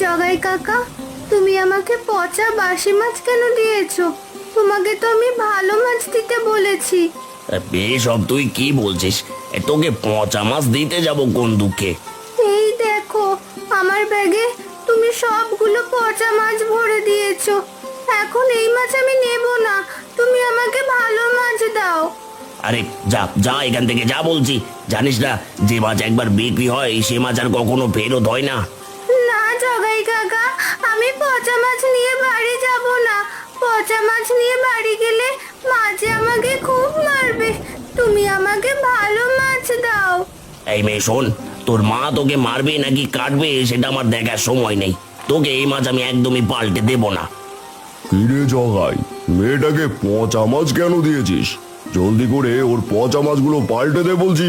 জগাই কাকা, তুমি আমাকে পচা বাসি মাছ কেন দিয়েছো? তোমাকে তো আমি ভালো মাছ দিতে বলেছি। এসব তুই কি বলছিস? তোকে পচা মাছ দিতে যাব কোন দুঃখে? এই দেখো, আমার ব্যাগে তুমি সবগুলো পচা মাছ ভরে দিয়েছো। এখন এই মাছ আমি নেব না, তুমি আমাকে ভালো মাছ দাও। আরে যা যা এখান থেকে, যা বলছি। জানিস না, যে মাছ একবার বিক্রি হয় সে মাছ আর কখনো ফেরত হয় না। না জগাই কাকা, আমি পচা মাছ নিয়ে বাড়ি যাব না। পচা মাছ নিয়ে বাড়ি গেলে মাছে আমাকে খুব মারবে। তুমি আমাকে ভালো মাছ দাও। এই মেয়ে শোন, তোর মা তোকে মারবে নাকি কাটবে সেটা আমার দেখার সময় নেই। তোকে এই মাছ আমি একদমই পাল্টে দেব না। কিরে জগাই, মেয়েটাকে পচা মাছ কেন দিয়েছিস? জলদি করে ওর পচা মাছগুলো পাল্টে দে বলছি,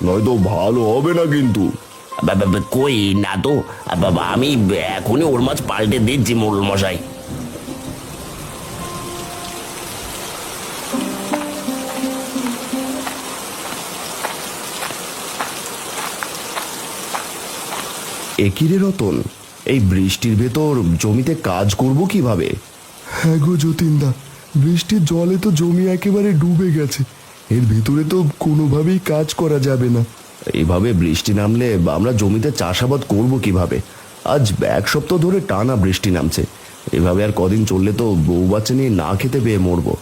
নয়তো ভালো হবে না কিন্তু। কই না তো, আমি এখনই ওর মাছ পাল্টে দিচ্ছি মোড়ল মশাই। একিরে রতন, এই বৃষ্টির ভেতর জমিতে কাজ করব কিভাবে? হ্যাঁ গো যতীনদা, বৃষ্টির জলে তো জমি একেবারে ডুবে গেছে। এর ভিতরে তো কোনোভাবেই কাজ করা যাবে না। এইভাবে বৃষ্টি নামলে আমরা জমিতে চাষাবাদ করব কিভাবে? আজ এক সপ্তাহ ধরে টানা বৃষ্টি নামছে। এভাবে আর কদিন চললে তো বউ বাচ্চা নিয়ে না খেতে পেয়ে মরবো।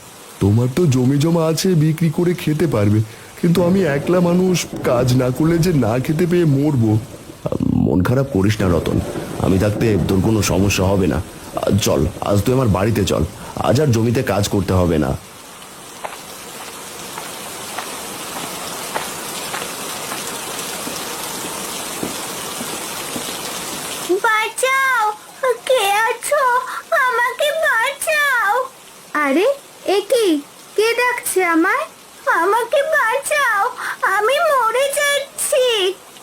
তোমার তো জমি জমা আছে, বিক্রি করে খেতে পারবে, কিন্তু আমি একলা মানুষ, কাজ না করলে যে না খেতে পেয়ে মরবো। মন খারাপ করিস না রতন, আমি থাকতে তোর কোনো সমস্যা হবে না। চল, আজ তুই আমার বাড়িতে চল, আজ আর জমিতে কাজ করতে হবে না। বাঁচাও, কে আছো? আমাকে বাঁচাও। আরে এ কি, কে ডাকছে আমায়? আমাকে বাঁচাও, আমি মরে যাচ্ছি।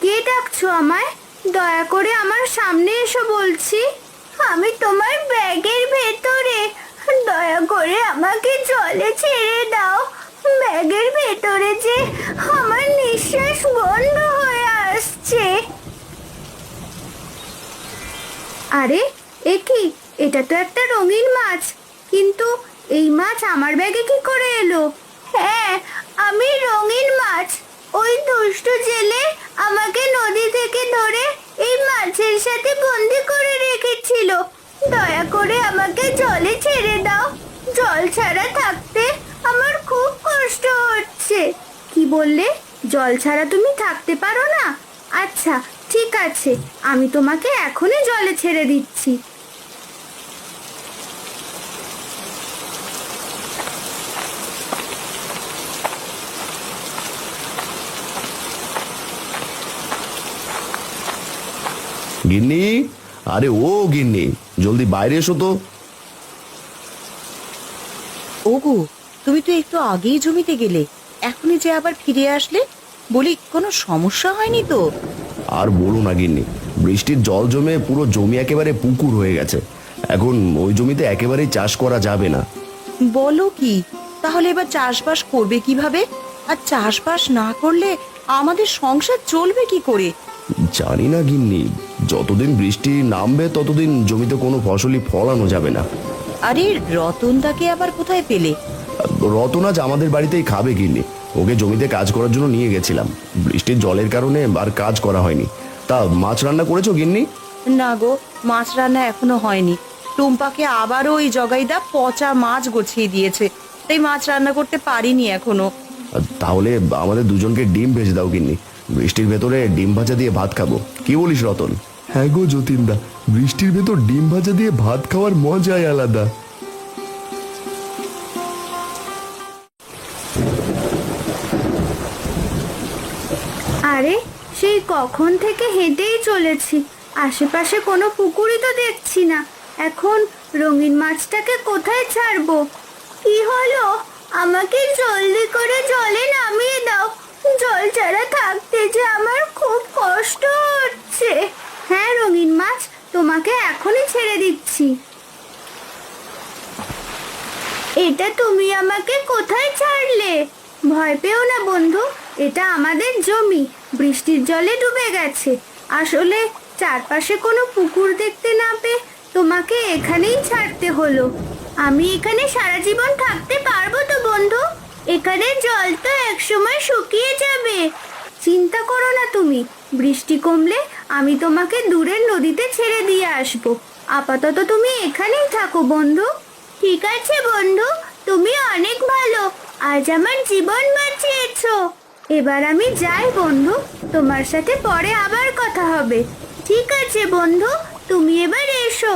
কে ডাকছো আমায়? দয়া করে আমার সামনে এসো বলছি। আমি তোমার ব্যাগের ভেতরে, দয়া করে আমাকে জলে ছেড়ে দাও। ব্যাগের ভেতরে যে আমার নিঃশ্বাস বন্ধ হয়ে আসছে। আরে এ কি, এটা তো একটা রঙিন মাছ, কিন্তু এই মাছ আমার ব্যাগে কি করে এলো? হ্যাঁ, আমি রঙিন মাছ। ওই দুষ্ট জেলে আমাকে নদী থেকে ধরে এই মাছের সাথে বন্দি করে রেখেছিল। দয়া করে আমাকে জলে ছেড়ে দাও। জল ছাড়া থাকতে আমার খুব কষ্ট হচ্ছে। কি বললে? জল ছাড়া তুমি থাকতে পারো না? আচ্ছা ঠিক আছে, আমি তোমাকে এখনই জলে ছেড়ে দিচ্ছি। গিন্নি, আরে ও গিন্নি, জলদি বাইরে এসো তো। ওগো, তুমি তো একটু আগেই জমিতে গেলে, এখনই যে আবার ফিরে আসলে? বলি, কোনো সমস্যা হয়নি তো? আর বলো না গিন্নি, বৃষ্টির জল জমে পুরো জমি একেবারে পুকুর হয়ে গেছে। এখন ওই জমিতে একেবারেই চাষ করা যাবে না। বলো কি? তাহলে এবার চাষবাস করবে কিভাবে? আর চাষবাস না করলে আমাদের সংসার চলবে কি করে? জানি না গিন্নি, যতদিন বৃষ্টি নামবে ততদিন জমিতে কোনো ফসলই ফলানো যাবে না। আরে রতনদাকে আবার কোথায় পেলে? রতন আজ আমাদের বাড়িতেই খাবে গিন্নি, ওকে জমিতে কাজ করার জন্য নিয়ে গেছিলাম। বৃষ্টির জলের কারণে আর কাজ করা হয়নি। তা মাছ রান্না করেছো গিন্নি? না গো, মাছ রান্না এখনো হয়নি। টুম্পাকে আবারও ওই জগাইদা পচা মাছ গছিয়ে দিয়েছে, তাই মাছ রান্না করতে পারিনি এখনো। তাহলে আমাদের দুজনকে ডিম ভেজে দাও গিন্নি, বৃষ্টির ভেতরে ডিম ভাজা দিয়ে ভাত খাবো। কি বলিস রতন? হ্যাঁ গো যতীনদা, বৃষ্টির ভেতর ডিম ভাজা দিয়ে ভাত খাওয়ার মজাই আলাদা। আরে সেই কখন থেকে হেঁটেই চলেছি, আশেপাশে কোনো পুকুরই তো দেখছি না। এখন রঙিন মাছটাকে কোথায় ছাড়বো? কি হলো? আমাকে জলদি করে জলে নামিয়ে দাও। জল ছাড়া থাকতে যে আমার খুব কষ্ট হচ্ছে। হ্যাঁ রঙিন মাছ, তোমাকে এখনই ছেড়ে দিচ্ছি। এটা তুমি আমাকে কোথায় ছাড়লে? ভয় পেও না বন্ধু, এটা আমাদের জমি বৃষ্টির জলে ডুবে গেছে। আসলে চারপাশে কোনো পুকুর দেখতে না পেয়ে তোমাকে এখানেই ছাড়তে হলো। আমি এখানে সারা জীবন থাকতে পারবো তো বন্ধু? এখানে জল তো একসময় শুকিয়ে যাবে। চিন্তা করো না তুমি, বৃষ্টি কমলে আমি তোমাকে দূরের নদীতে ছেড়ে দিয়ে আসবো। আপাতত তুমি এখানেই থাকো বন্ধু। ঠিক আছে বন্ধু, তুমি অনেক ভালো, আজ আমার জীবন বাঁচিয়েছো। এবার আমি যাই বন্ধু, তোমার সাথে পরে আবার কথা হবে। ঠিক আছে বন্ধু, তুমি এবার এসো।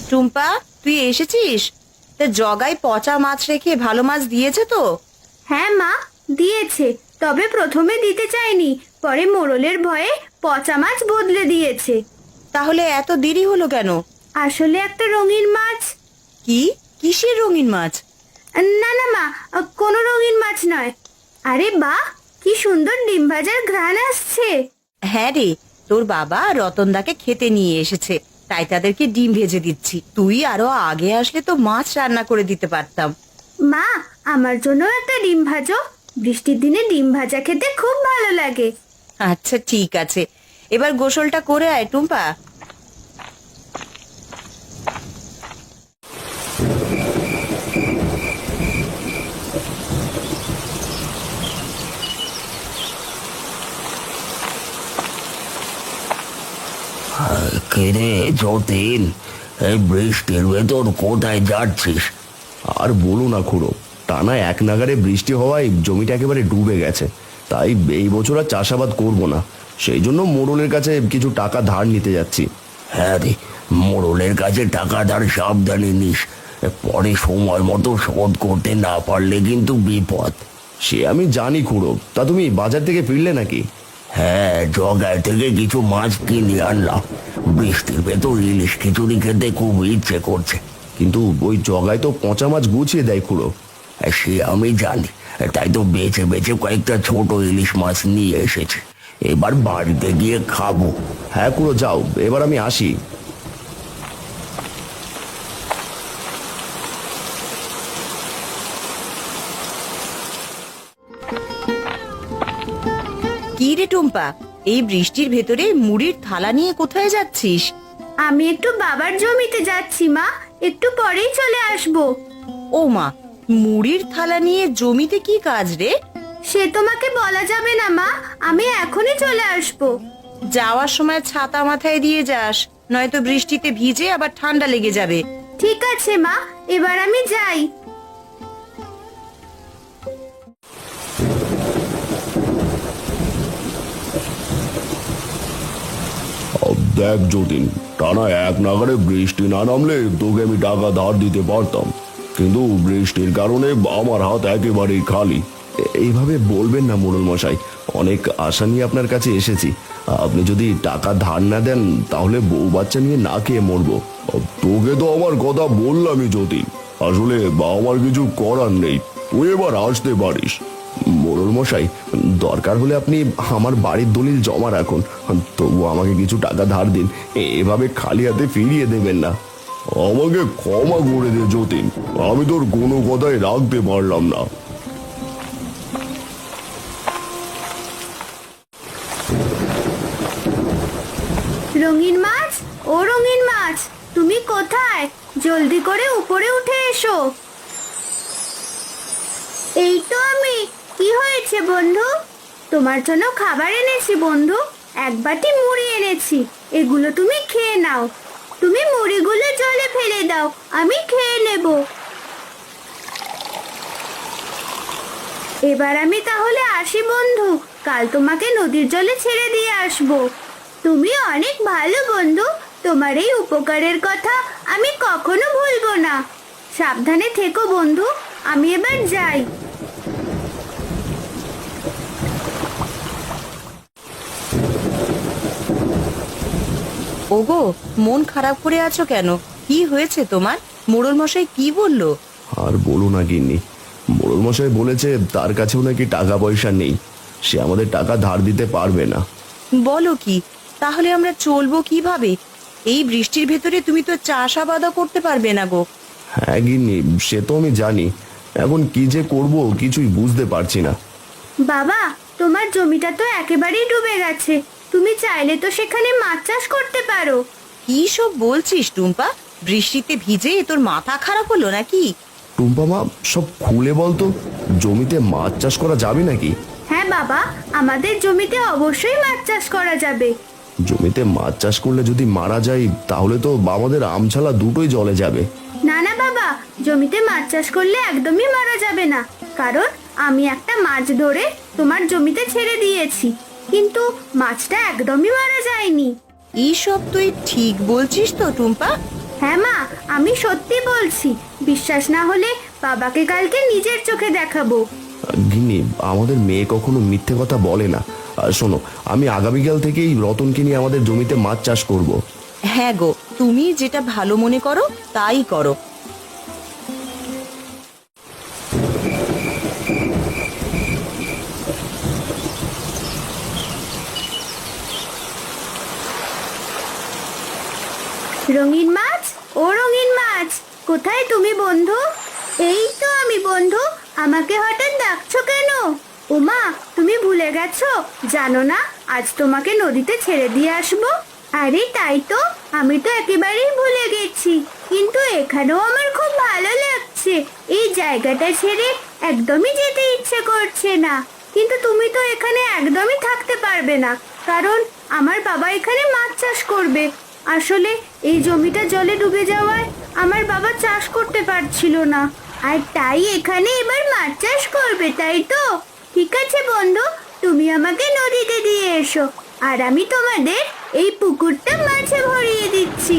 টুম্পা, তুই এসেছিস? তা জগাই পচা মাছ রেখে ভালো মাছ দিয়েছে তো? হ্যাঁ মা, দিয়েছে। তবে প্রথমে দিতে চাইনি, পরে মোড়লের ভয়ে পচা মাছ বদলে দিয়েছে। তাহলে এত দেরি হলো কেন? আসলে একটা রঙিন মাছ। কি? কিসের রঙিন মাছ? না না মা, কোনো রঙিন মাছ নয়। আরে বাহ, কি সুন্দর ডিম ভাজার ঘ্রাণ আসছে। হ্যাঁ রে, তোর বাবা রতনদাকে খেতে নিয়ে এসেছে, তাই তাদেরকে ডিম ভেজে দিচ্ছি। তুই আরো আগে আসলে তো মাছ রান্না করে দিতে পারতাম। মা, আমার জন্য একটা ডিম ভাজো। বৃষ্টির দিনে ডিম ভাজা খেতে খুব ভালো লাগে। আচ্ছা ঠিক আছে, এবার গোসলটা করে আয় টুম্পা। কিরে যতীন, এই বৃষ্টির ভেতর কোথায় যাচ্ছিস? আর বলো না খুড়ো, টানা এক নাগারে বৃষ্টি হওয়ায় জমিটা একেবারে ডুবে গেছে। তাই এই বছর আর চাষাবাদ করবো না, সেই জন্য মোড়লের কাছে কিছু টাকা ধার নিতে যাচ্ছি। হ্যাঁ রে, মোড়লের কাছে টাকা ধার সাবধানে নিস, পরে সময় মতো শোধ করতে না পারলে কিন্তু বিপদ। সে আমি জানি খুড়ো, তা তুমি বাজার থেকে ফিরলে নাকি? হ্যাঁ, জগায় থেকে কিছু মাছ কিনে আনলাম। বৃষ্টির ভেতর ইলিশ খিচুড়ি খেতে খুব ইচ্ছে করছে। কিন্তু ওই জগায় তো পচা মাছ গুছিয়ে দেয় খুড়ো। সে আমি জানি, তাই তো বেছে বেছে কয়েকটা ছোট ইলিশ মাছ নিয়ে এসেছে। এবার বাড়িতে গিয়ে খাবো। হ্যাঁ খুড়ো, যাও, এবার আমি আসি। কি রে টুম্পা, এই বৃষ্টির ভেতরে মুড়ির থালা নিয়ে কোথায় যাচ্ছিস? আমি একটু বাবার জমিতে যাচ্ছি মা, একটু পরেই চলে আসবো। ও মা, মুড়ির থালা নিয়ে জমিতে কি কাজ রে? সে তোমাকে বলা যাবে না মা, আমি এখনই চলে আসবো। যাওয়ার সময় ছাতা মাথায় দিয়ে যাস, নয়তো বৃষ্টিতে ভিজে আবার ঠান্ডা লেগে যাবে। ঠিক আছে মা, এবার আমি যাই। দেখ যতীন, টানা এক নাগারে বৃষ্টি না নামলে তোকে আমি টাকা ধার দিতে পারতাম, কিন্তু বৃষ্টির কারণে আমার হাত একেবারেই খালি। এইভাবে বলবেন না মোড়ল মশাই, অনেক আশা নিয়ে আপনার কাছে এসেছি। আপনি যদি টাকা ধার না দেন তাহলে বউ বাচ্চা নিয়ে না খেয়ে মরবো। তোকে তো আমার কথা বললামই যতীন, আসলে আমার কিছু করার নেই, তুই এবার আসতে পারিস। মোড়ল মশাই, দরকার হলে আপনি আমার বাড়ির দলিল জমা রাখুন, তবু আমাকে কিছু টাকা ধার দিন। এভাবে খালি হাতে ফিরিয়ে দেবেন না। আমাকে ক্ষমা করে দে যতীন, আমি তোর কোনো কথাই রাখতে পারলাম না। রঙিন মাছ, ও রঙিন মাছ, তুমি কোথায়? জলদি করে উপরে উঠে এসো। এই তো আমি। কি হয়েছে বন্ধু? তোমার জন্য খাবার এনেছি বন্ধু, এক বাটি মুড়ি এনেছি, এগুলো তুমি খেয়ে নাও। তুমি মুড়িগুলো জলে ফেলে দাও, আমি খেয়ে নেব। এবার আমি তাহলে আসি বন্ধু, কাল তোমাকে নদীর জলে ছেড়ে দিয়ে আসবো। তুমি অনেক ভালো বন্ধু, তোমার এই উপকারের কথা আমি কখনো ভুলবো না। সাবধানে থেকো বন্ধু, আমি এবার যাই। ওগো, মন খারাপ করে আছো কেন? কি হয়েছে তোমার? মোড়ল মশাই কি বললো? আর বলো না গিন্নি, মোড়ল মশাই বলেছে তার কাছেও নাকি টাকা পয়সা নেই, সে আমাদের টাকা ধার দিতে পারবে না। বলো কি? তাহলে আমরা চলবো কিভাবে? এই বৃষ্টির ভেতরে তুমি তো চাষাবাদও করতে পারবে না গো। হ্যাঁ গিন্নি, সে তো আমি জানি। এখন কি যে করব কিছুই বুঝতে পারছি না। বাবা, তোমার জমিটা তো একেবারেই ডুবে গেছে। তুমি চাইলে তো সেখানে মাছ চাষ করতে পারো। কি সব বলছিস টুম্পা? বৃষ্টিতে ভিজে তোর মাথা খারাপ হলো নাকি? টুম্পা মা, সব খুলে বলতো, জমিতে মাছ চাষ করা যাবে নাকি? হ্যাঁ বাবা, আমাদের জমিতে অবশ্যই মাছ চাষ করা যাবে। জমিতে মাছ চাষ করলে যদি মারা যায় তাহলে তো আমাদের আমছালা দুটোই জলে যাবে। না না বাবা, জমিতে মাছ চাষ করলে একদমই মারা যাবে না। কারণ আমি একটা মাছ ধরে তোমার জমিতে ছেড়ে দিয়েছি, কিন্তু মাছটা একদমই মারা যায়নি। এইসব তুই ঠিক বলছিস তো টুম্পা? হ্যাঁ মা, আমি সত্যি বলছি। বিশ্বাস না হলে বাবাকে কালকে নিজের চোখে দেখাবো। গিন্নি, আমাদের মেয়ে কখনো মিথ্যে কথা বলে না। আর শোনো, আমি আগামীকাল থেকেই রতনকে নিয়ে আমাদের জমিতে মাছ চাষ করব। হ্যাঁ গো, তুমি যেটা ভালো মনে করো তাই করো। রঙিন মাছ, ও রঙিন মাছ, কোথায় তুমি বন্ধু? এই তো আমি বন্ধু, আমাকে হঠাৎ ডাকছো কেন? ওমা, তুমি ভুলে গেছো? জানো না আজ তোমাকে নদীতে ছেড়ে দিয়ে আসবো? আরে তাই তো, আমি তো একেবারেই ভুলে গেছি। কিন্তু এখানেও আমার খুব ভালো লাগছে। এই জায়গাটা ছেড়ে একদমই যেতে ইচ্ছে করছে না। কিন্তু তুমি তো এখানে একদমই থাকতে পারবে না, কারণ আমার বাবা এখানে মাছ চাষ করবে। আসলে এই জমিটা জলে ডুবে যাওয়ায় আমার বাবা চাষ করতে পারছিল না, আর তাই এখানে এবার মাছ চাষ করবে, তাই তো? ঠিক আছে বন্ধু, তুমি আমাকে নদীতে দিয়ে এসো, আর আমি তোমাদের এই পুকুরটা মাছে ভরিয়ে দিচ্ছি।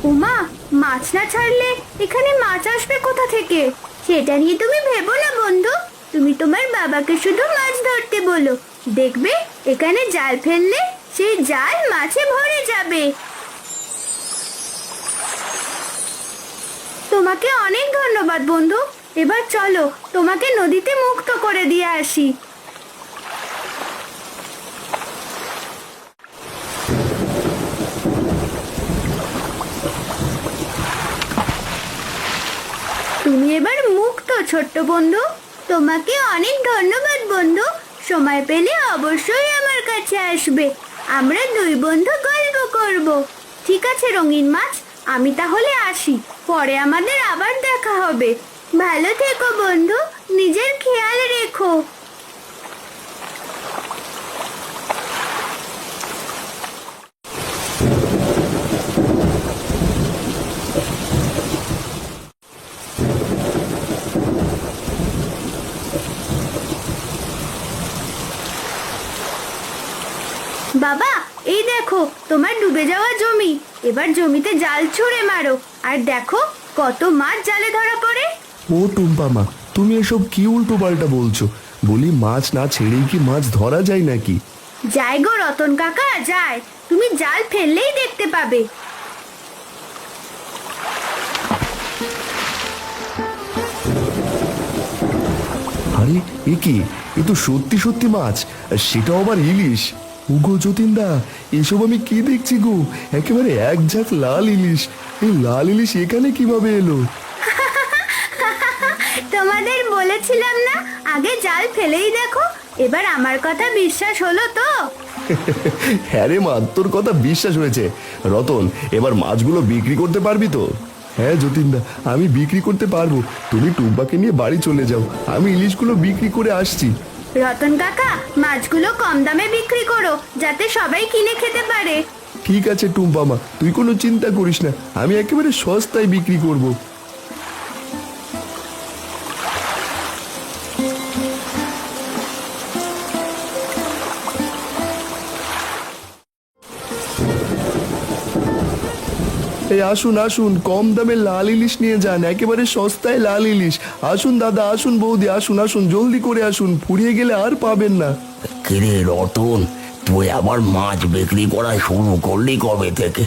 উমা, মাছ না ছাড়লে এখানে মাছ আসবে কোথা থেকে? সেটা নিয়ে তুমি ভেবো না বন্ধু, তুমি তোমার বাবাকে শুধু মাছ ধরতে বলো। দেখবে এখানে জাল ফেললে সেই জাল মাছে ভরে যাবে। তোমাকে অনেক ধন্যবাদ বন্ধু। এবার চলো, তোমাকে নদীতে মুক্ত করে দিয়ে আসি। তুমি এবার মুক্ত ছোট্ট বন্ধু। তোমাকে অনেক ধন্যবাদ বন্ধু। সময় পেলে অবশ্যই আমার কাছে আসবে, আমরা দুই বন্ধু গল্প করব। ঠিক আছে রঙিন মাছ, আমি তাহলে আসি, পরে আমাদের আবার দেখা হবে। ভালো থেকো বন্ধু, নিজের খেয়াল রেখো। বাবা, এই দেখো তোমার ডুবে যাওয়া জমি। এবার জমিতে জাল ছুঁড়ে মারো, আর দেখো কত মাছ জালে ধরা পড়ে। ও টুম্পা মা, তুমি এসব কি উল্টো পাল্টা বলছো? বলি, মাছ না ছেড়েই কি মাছ ধরা যায় নাকি? যায় গো রতন কাকা, যায়। তুমি জাল ফেললেই দেখতে পাবে। আরে এ কি, এ তো সত্যি সত্যি মাছ, আর সেটাও আবার ইলিশ। উগো যতীনদা, এসব আমি কি দেখছি গো? একেবারে এক ঝাঁক লাল ইলিশ। এই লাল ইলিশ এখানে কিভাবে এলো? তোমাদের বলেছিলাম না আগে জাল ফেলেই দেখো। এবার আমার কথা বিশ্বাস হলো তো? হ্যাঁ রে মা, তোর কথা বিশ্বাস হয়েছে। রতন, এবার মাছগুলো বিক্রি করতে পারবি তো? হ্যাঁ যতীনদা, আমি বিক্রি করতে পারবো। তুমি টুম্পাকে নিয়ে বাড়ি চলে যাও, আমি ইলিশগুলো বিক্রি করে আসছি। রতন কাকা, মাছগুলো কম দামে বিক্রি করো, যাতে সবাই কিনে খেতে পারে। ঠিক আছে টুম্পা মা, তুই কোনো চিন্তা করিস না, আমি একেবারে সস্তায় বিক্রি করব। এই আসুন আসুন, কম দামে লাল ইলিশ নিয়ে যান, একেবারে সস্তায় লাল ইলিশ। আসুন দাদা, আসুন বৌদি, আসুন আসুন, জলদি করে আসুন, ফুরিয়ে গেলে আর পাবেন না। কিরে রতন, তুই আবার মাছ বিক্রি করা শুরু করলি কবে থেকে?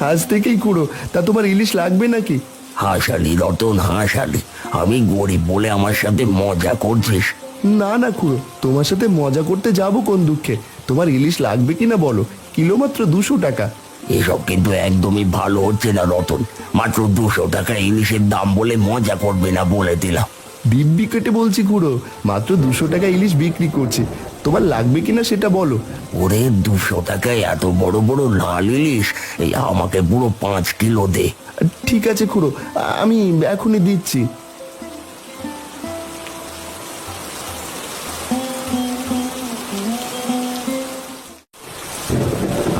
আজ থেকেই করো। তা তোমার ইলিশ লাগবে নাকি? হাসালি রতন, হাসালি। আমি গরিব বলে আমার সাথে মজা করছিস? না না খুড়ো, তোমার সাথে মজা করতে যাব কোন দুঃখে? তোমার ইলিশ লাগবে কিনা বলো, কিলো মাত্র 200 টাকা। এসব কিন্তু একদমই ভালো হচ্ছে না রতন। মাত্র 200 টাকা ইলিশের দাম বলে মজা করবে না বলে দিলাম। দিব্যি কেটে বলছি খুড়ো, মাত্র 200 টাকা ইলিশ বিক্রি করছে। তোমার লাগবে কিনা সেটা বলো। ওরে 200 টাকায় এত বড় বড় লাল ইলিশ, এই আমাকে পুরো 5 কিলো দে। ঠিক আছে খুড়ো, আমি এখনই দিচ্ছি।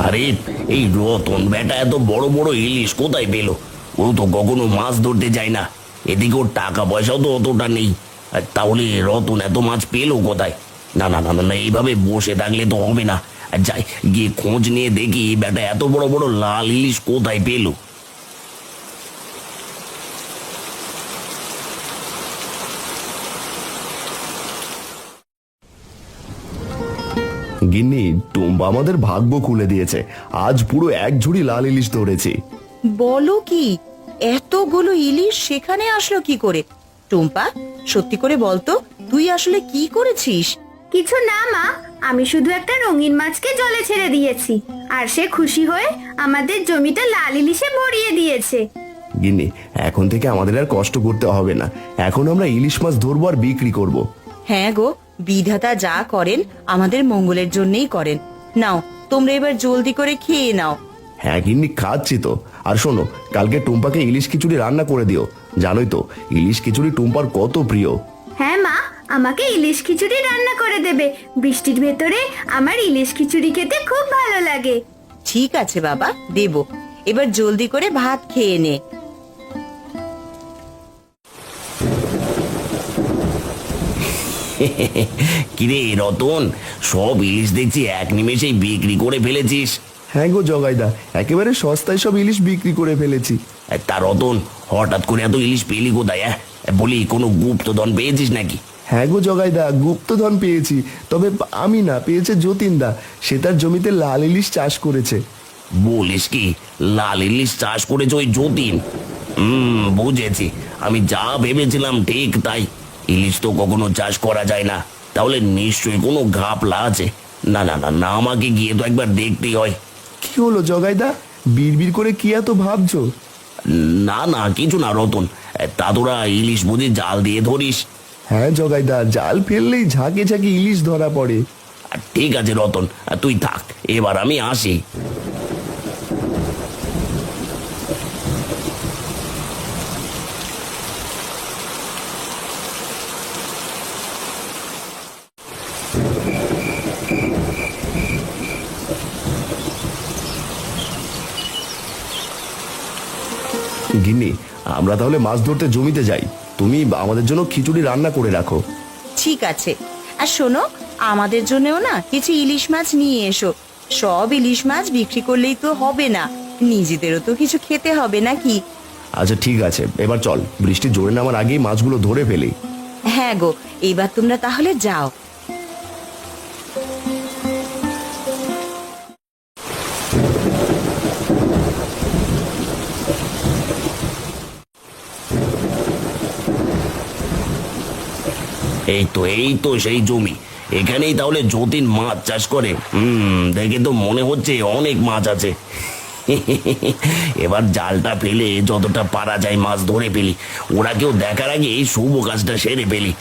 আরে এই রতন বেটা এত বড় বড় ইলিশ কোথায় পেলো? ও তো কখনো মাছ ধরতে যায় না, এদিকে ওর টাকা পয়সাও তো অতটা নেই। আর তাহলে রতন এত মাছ পেলো কোথায়? না না না না না, এইভাবে বসে থাকলে তো হবে না। আর যাই গিয়ে খোঁজ নিয়ে দেখি বেটা এত বড় বড় লাল ইলিশ কোথায় পেলো। গিন্নি, টুম্বা আমাদের ভাগ্য খুলে দিয়েছে। আজ পুরো 1 ঝুড়ি লাল ইলিশ ধরেছি। বলো কি, এতগুলো ইলিশ সেখানে আসলো কি করে? টুম্পা, সত্যি করে বলতো, তুই আসলে কি করেছিস? কিছু না মা, আমি শুধু একটা রঙিন মাছকে জলে ছেড়ে দিয়েছি আর সে খুশি হয়ে আমাদের জমিটা লাল ইলিশে ভরিয়ে দিয়েছে। গিন্নি, এখন থেকে আমাদের আর কষ্ট করতে হবে না। এখন আমরা ইলিশ মাছ ধরবো আর বিক্রি করব। হ্যাঁ গো, বিধাতা যা করেন আমাদের মঙ্গলের জন্যই করেন। নাও, তোমরা এবার জলদি করে খেয়ে নাও। হ্যাঁ গিন্নি, খাচ্ছি তো। আর শোনো, কালকে টুম্পাকে ইলিশ খিচুড়ি রান্না করে দিও। জানোই তো ইলিশ খিচুড়ি টুম্পার কত প্রিয়। হ্যাঁ মা, আমাকে ইলিশ খিচুড়ি রান্না করে দেবে। বৃষ্টির ভেতরে আমার ইলিশ খিচুড়ি খেতে খুব ভালো লাগে। ঠিক আছে বাবা, দেব। এবার জলদি করে ভাত খেয়ে নে। কিরে রতন, সব ইলিশ দেখছি এক নিমেষেই বিক্রি করে ফেলেছিস। হ্যাঁ গো জগাইদা, একেবারে সস্তায় সব ইলিশ বিক্রি করে ফেলেছি। তা রতন, হঠাৎ করে এত ইলিশ পেলি কোথায়? বলি কোনো গুপ্তধন পেয়েছিস নাকি? হ্যাঁ গো জগাইদা, গুপ্তধন পেয়েছি। তবে আমি না, পেয়েছে যতীনদা। সে তার জমিতে লাল ইলিশ চাষ করেছে। বলিস কি, লাল ইলিশ চাষ করেছে ওই যতীন? বুঝেছি। আমি যা ভেবেছিলাম ঠিক তাই। ইলিশ তো কখনো চাষ করা যায় না, তাহলে নিশ্চয়ই কোনো ঘাপলা আছে। না না না না, আমাকে গিয়ে তো একবার দেখতেই হয়। কি হলো জগাইদা, বিড়বিড় করে কি এত ভাবছো? না না, কিছু না রতন। তা তোরা ইলিশ বুঝি জাল দিয়ে ধরিস? হ্যাঁ জগাইদা, জাল ফেললেই ঝাঁকে ঝাঁকে ইলিশ ধরা পড়ে। ঠিক আছে রতন, তুই থাক, এবার আমি আসি। গিন্নি, আমরা তাহলে মাছ ধরতে জমিতে যাই। তুমি আমাদের জন্য খিচুড়ি রান্না করে রাখো। ঠিক আছে। আর শোনো, আমাদের জন্যও না কিছু ইলিশ মাছ নিয়ে এসো। সব ইলিশ মাছ বিক্রি করলেই তো হবে না, নিজেদেরও তো কিছু খেতে হবে নাকি? আচ্ছা ঠিক আছে, এবার চল, বৃষ্টি জোরে নামার আগেই মাছগুলো ধরে ফেলি। হ্যাঁ গো, এবার তোমরা তাহলে যাও। এই তো সেই জমি। এখানেই তাহলে যতীন মাছ চাষ করে। দেখে তো মনে হচ্ছে অনেক মাছ আছে। এবার জালটা ফেলে যতটা পারা যায় মাছ ধরে ফেলি। ওরা কেউ দেখার আগে এই শুভ কাজটা সেরে ফেলি।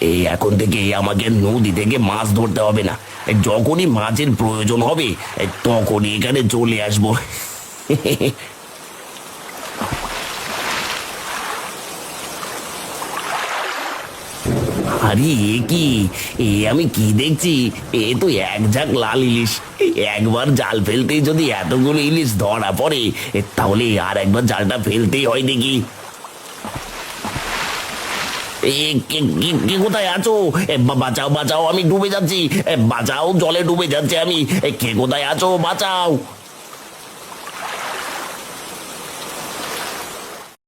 এই এখন থেকে আমাকে নদী থেকে মাছ ধরতে হবে না। যখনই মাছের প্রয়োজন হবে তখনই এখানে চলে আসবো। আরে এ কি, আমি কি দেখছি? এ তো এক ঝাঁক লাল ইলিশ। একবার জাল ফেলতেই যদি এতগুলো ইলিশ ধরা পড়ে, তাহলে আর একবার জালটা ফেলতেই হয় দেখি। কে কোথায় আছো? বাঁচাও বাঁচাও, আমি ডুবে যাচ্ছি। বাঁচাও, জলে ডুবে যাচ্ছে আমি। কে কোথায় আছো? বাঁচাও।